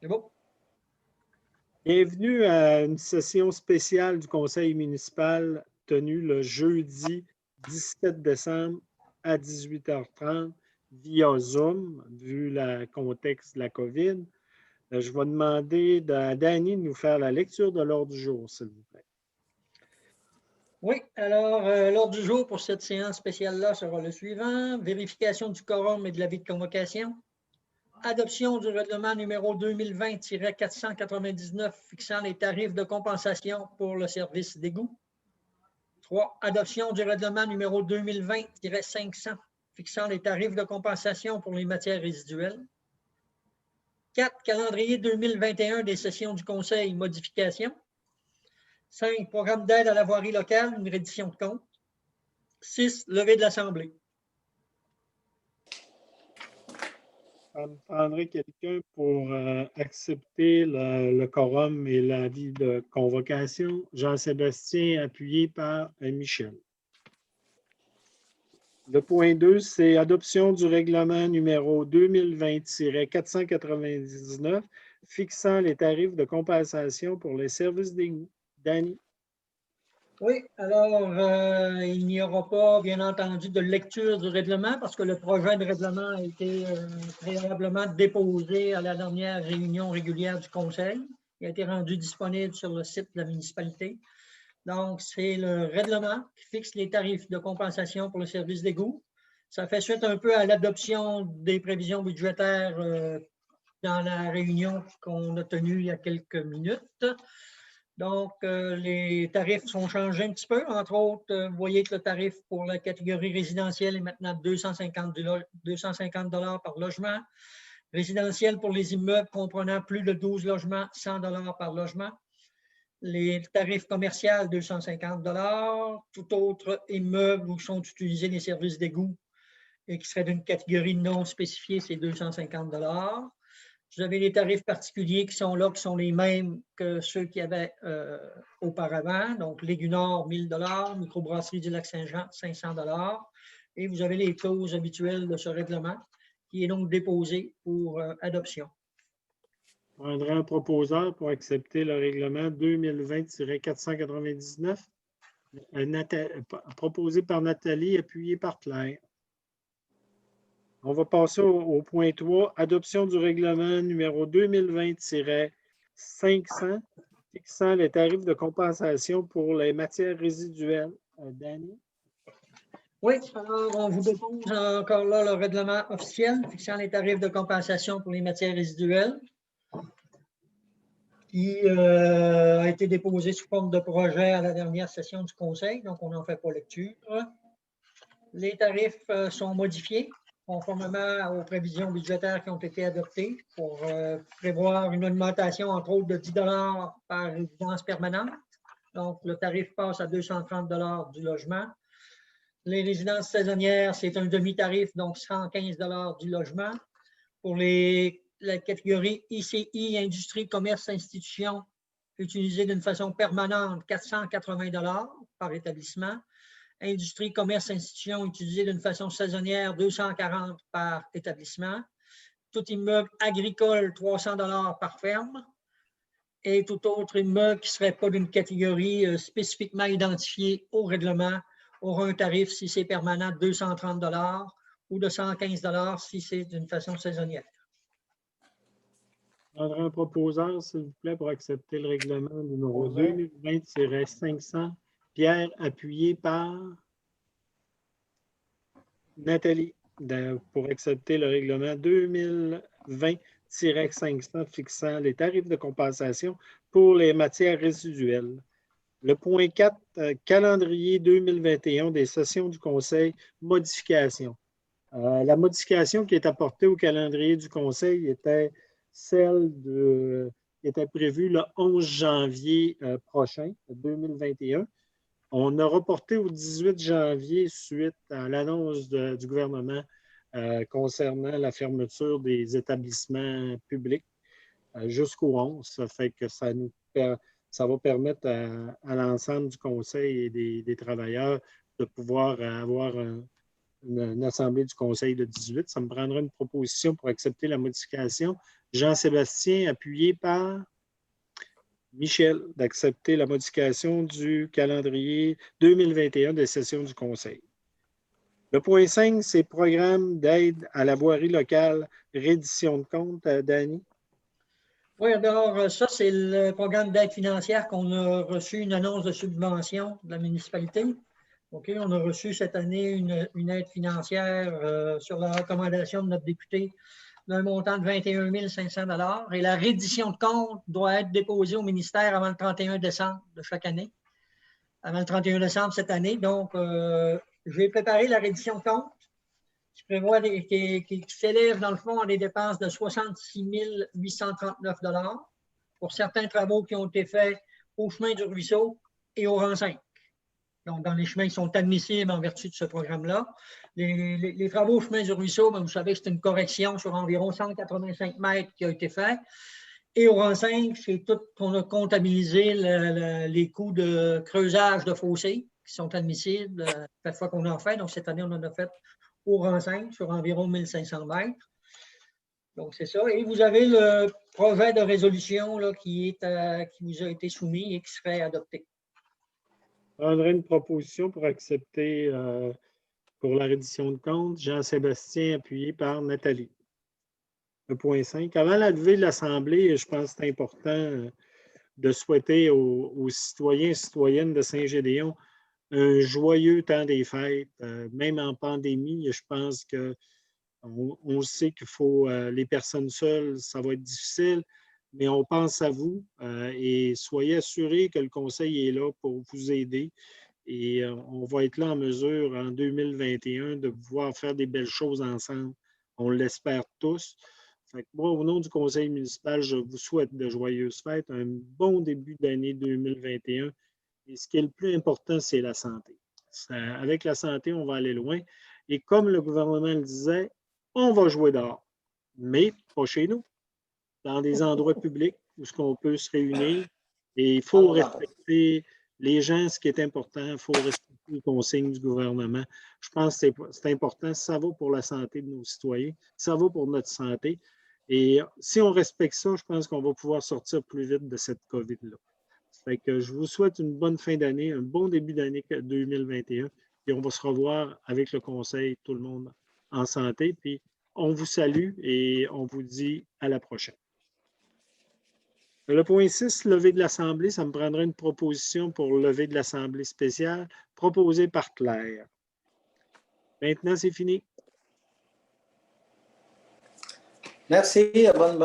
C'est bon. Bienvenue à une session spéciale du Conseil municipal tenue le jeudi 17 décembre à 18h30 via Zoom, vu le contexte de la COVID. Je vais demander à Danny de nous faire la lecture de l'ordre du jour, s'il vous plaît. Oui, alors l'ordre du jour pour cette séance spéciale-là sera le suivant. Vérification du quorum et de l'avis de convocation. Adoption du règlement numéro 2020-499 fixant les tarifs de compensation pour le service d'égout. 3. Adoption du règlement numéro 2020-500 fixant les tarifs de compensation pour les matières résiduelles. 4. Calendrier 2021 des sessions du Conseil, modification. 5. Programme d'aide à la voirie locale, une reddition de compte. 6. Levée de l'Assemblée. Ça me prendrait quelqu'un pour accepter le quorum et l'avis de convocation. Jean-Sébastien, appuyé par Michel. Le point 2, c'est adoption du règlement numéro 2020-499 fixant les tarifs de compensation pour les services d'égout. Danny. Oui, alors il n'y aura pas, bien entendu, de lecture du règlement parce que le projet de règlement a été préalablement déposé à la dernière réunion régulière du Conseil. Il a été rendu disponible sur le site de la municipalité. Donc, c'est le règlement qui fixe les tarifs de compensation pour le service d'égout. Ça fait suite un peu à l'adoption des prévisions budgétaires dans la réunion qu'on a tenue il y a quelques minutes. Donc, les tarifs sont changés un petit peu. Entre autres, vous voyez que le tarif pour la catégorie résidentielle est maintenant 250 $ par logement. Résidentiel pour les immeubles comprenant plus de 12 logements, 100 $ par logement. Les tarifs commerciaux, 250 $. Tout autre immeuble où sont utilisés les services d'égout et qui serait d'une catégorie non spécifiée, c'est 250 $. Vous avez les tarifs particuliers qui sont là, qui sont les mêmes que ceux qu'il y avait auparavant. Donc, Légu Nord, 1 000 $, Microbrasserie du Lac-Saint-Jean, 500 $. Et vous avez les clauses habituelles de ce règlement qui est donc déposé pour adoption. Je prendrai un proposeur pour accepter le règlement 2020-499, proposé par Nathalie, appuyé par Claire. On va passer au point 3, adoption du règlement numéro 2020-500, fixant les tarifs de compensation pour les matières résiduelles. Danny? Oui, alors on vous dépose encore là le règlement officiel fixant les tarifs de compensation pour les matières résiduelles qui a été déposé sous forme de projet à la dernière session du Conseil, donc on n'en fait pas lecture. Les tarifs sont modifiés conformément aux prévisions budgétaires qui ont été adoptées pour prévoir une augmentation, entre autres, de 10 $ par résidence permanente. Donc, le tarif passe à 230 $ du logement. Les résidences saisonnières, c'est un demi-tarif, donc 115 $ du logement. Pour la catégorie ICI, industrie, commerce, institution, utilisée d'une façon permanente, 480 $ par établissement. Industrie, commerce, institution, utilisée d'une façon saisonnière, 240 $ par établissement. Tout immeuble agricole, 300 $ par ferme. Et tout autre immeuble qui ne serait pas d'une catégorie spécifiquement identifiée au règlement aura un tarif, si c'est permanent, de 230 $ ou de 115 $ si c'est d'une façon saisonnière. Je prendrai un proposeur, s'il vous plaît, pour accepter le règlement numéro 2020-500. Pierre, appuyé par Nathalie, pour accepter le règlement 2020-500 fixant les tarifs de compensation pour les matières résiduelles. Le point 4, calendrier 2021 des sessions du Conseil, modification. La modification qui est apportée au calendrier du Conseil était celle qui était prévue le 11 janvier prochain, 2021. On a reporté au 18 janvier suite à l'annonce du gouvernement concernant la fermeture des établissements publics jusqu'au 11. Ça fait que ça va permettre à l'ensemble du Conseil et des travailleurs de pouvoir avoir une assemblée du Conseil de 18. Ça me prendra une proposition pour accepter la modification. Jean-Sébastien, appuyé par Michel, d'accepter la modification du calendrier 2021 des sessions du Conseil. Le point 5, c'est programme d'aide à la voirie locale, reddition de compte, Dany. Oui, alors ça, c'est le programme d'aide financière qu'on a reçu une annonce de subvention de la municipalité. OK, on a reçu cette année une aide financière sur la recommandation de notre député d'un montant de 21 500 $ et la reddition de compte doit être déposée au ministère avant le 31 décembre de chaque année, avant le 31 décembre cette année. Donc, j'ai préparé la reddition de compte qui prévoit qui s'élève dans le fond à des dépenses de 66 839 $ pour certains travaux qui ont été faits au chemin du Ruisseau et au rang 5. Donc, dans les chemins qui sont admissibles en vertu de ce programme-là. Les travaux au chemin du Ruisseau, vous savez que c'est une correction sur environ 185 mètres qui a été faite. Et au rang 5, c'est tout qu'on a comptabilisé les coûts de creusage de fossés qui sont admissibles chaque fois qu'on en fait. Donc, cette année, on en a fait au rang 5 sur environ 1500 mètres. Donc, c'est ça. Et vous avez le projet de résolution là, qui vous a été soumis et qui serait adopté. Je prendrai une proposition pour accepter pour la reddition de compte. Jean-Sébastien, appuyé par Nathalie. Le point 5. Avant la levée de l'Assemblée, je pense que c'est important de souhaiter aux citoyens et citoyennes de Saint-Gédéon un joyeux temps des fêtes. Même en pandémie, je pense qu'on sait qu'il faut les personnes seules, ça va être difficile, mais on pense à vous et soyez assurés que le Conseil est là pour vous aider. Et on va être là en mesure en 2021 de pouvoir faire des belles choses ensemble. On l'espère tous. Fait que moi, au nom du Conseil municipal, je vous souhaite de joyeuses fêtes, un bon début d'année 2021. Et ce qui est le plus important, c'est la santé. Avec la santé, on va aller loin. Et comme le gouvernement le disait, on va jouer dehors, mais pas chez nous, dans des endroits publics où on peut se réunir. Et il faut respecter les gens, ce qui est important, il faut respecter les consignes du gouvernement. Je pense que c'est important, ça va pour la santé de nos citoyens, ça va pour notre santé. Et si on respecte ça, je pense qu'on va pouvoir sortir plus vite de cette COVID-là. Fait que je vous souhaite une bonne fin d'année, un bon début d'année 2021. Et on va se revoir avec le Conseil, tout le monde en santé. Puis on vous salue et on vous dit à la prochaine. Le point 6, levée de l'Assemblée, ça me prendrait une proposition pour lever de l'Assemblée spéciale proposée par Claire. Maintenant, c'est fini. Merci, bonne